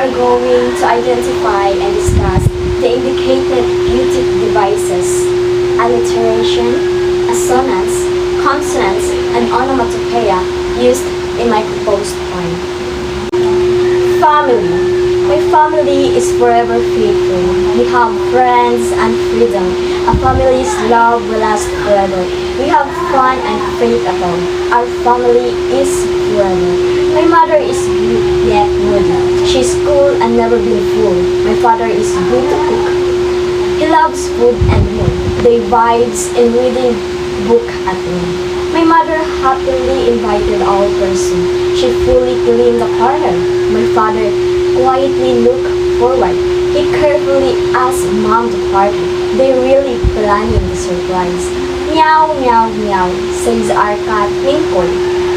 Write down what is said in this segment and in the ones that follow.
are going to identify and discuss the indicated beautic devices, alliteration, assonance, consonance, and onomatopoeia used in my proposed poem. Family. My family is forever faithful. We have friends and freedom. A family's love will last forever. We have fun and faith at home. Our family is forever. My mother is good yet moody. She's cool and never been full. My father is good to cook. He loves food and moon. They vibes in reading book at noon. My mother happily invited all person. She fully cleaned the corner. My father quietly looked forward. He carefully asked Mom to party. They really planning the surprise. Meow, meow, meow, says our cat Twinkle.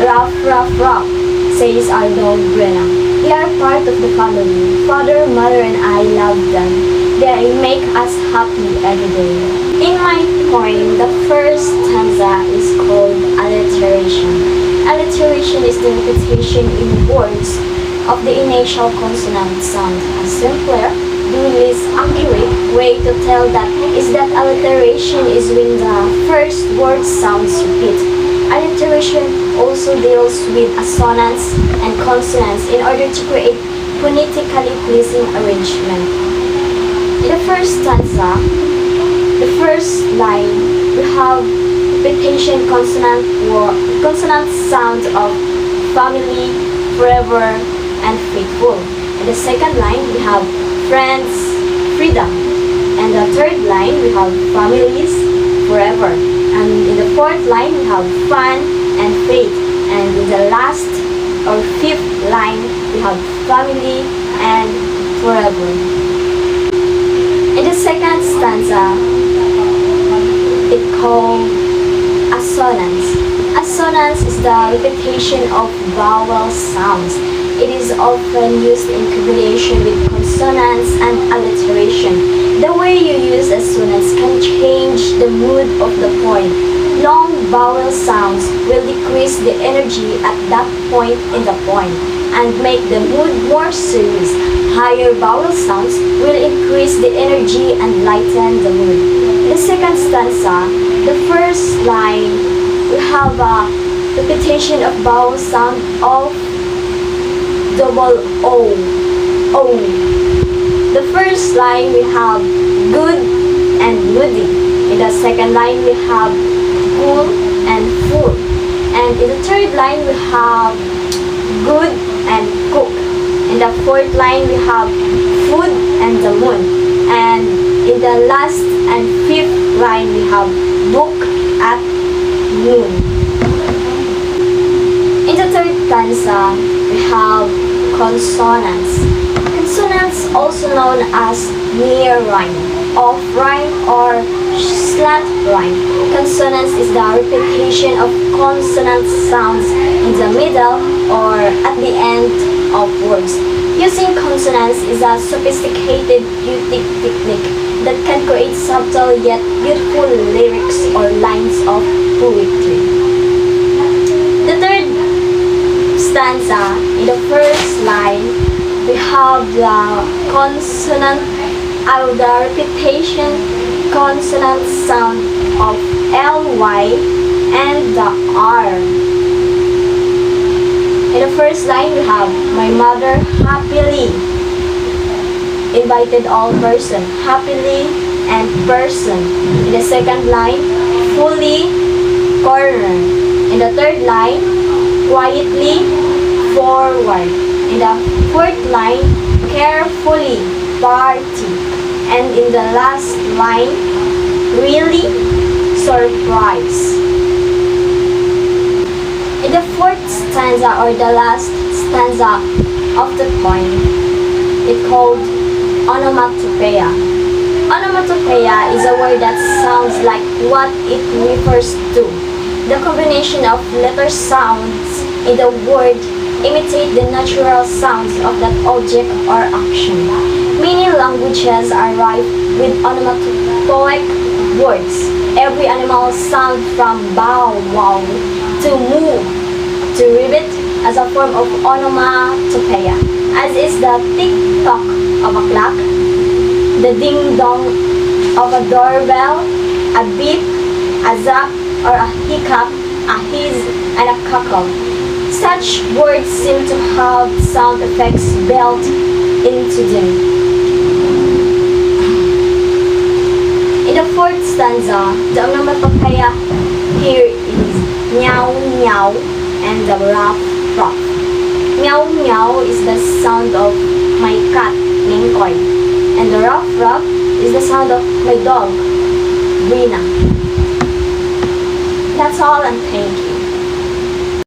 Ruff, ruff, ruff, says our dog Brenna. They are part of the family. Father, mother, and I love them. They make us happy every day. In my poem, the first stanza is called Alliteration. Alliteration is the repetition in words of the initial consonant sound. A simpler, least accurate way to tell that is that alliteration is when the first word sounds repeat. Alliteration also deals with assonance and consonance in order to create phonetically pleasing arrangement. In the first stanza, the first line, we have repetition consonant sound of family, forever, and faithful. In the second line, we have friends, freedom. And the third line, we have families, forever. And in the fourth line, we have fun and faith. And in the last or fifth line, we have family and forever. In the second stanza, it called Assonance. Assonance is the repetition of vowel sounds. It is often used in combination with consonance and alliteration. The way you use assonance can change the mood of the poem. Long vowel sounds will decrease the energy at that point in the poem and make the mood more serious. Higher vowel sounds will increase the energy and lighten the mood. In the second stanza, the first line, we have a repetition of vowel sound of double O. O. The first line we have good and moody. In the second line we have cool and full. And in the third line we have good and cook. In the fourth line we have food and the moon. And in the last and fifth line we have book at noon. In the third stanza we have consonance. Consonance, also known as near rhyme, off rhyme, or slant rhyme. Consonance is the repetition of consonant sounds in the middle or at the end of words. Using consonance is a sophisticated beauty technique that can create subtle yet beautiful lyrics or lines of poetry. The third stanza, in the first line, we have the consonant, the repetition consonant sound of ly and the r. In the first line, we have my mother happily invited all person, happily and person. In the second line, fully corner. In the third line, quietly forward. In the fourth line, carefully party. And in the last line, really surprise. In the fourth stanza or the last stanza of the poem, it's called Onomatopoeia. Onomatopoeia is a word that sounds like what it refers to. The combination of letter sounds in the word imitate the natural sounds of that object or action. Many languages are rife with onomatopoeic words. Every animal sound from bow wow to moo to ribbit as a form of onomatopoeia, as is the tick-tock of a clock, the ding-dong of a doorbell, a beep, a zap, or a hiccup, a hiss, and a cackle. Such words seem to have sound effects built into them. In the fourth stanza, the onomatopoeia here is meow meow and the ruff ruff. Meow meow is the sound of my cat named Koy, and the ruff ruff is the sound of my dog, Brina. That's all, and thank you.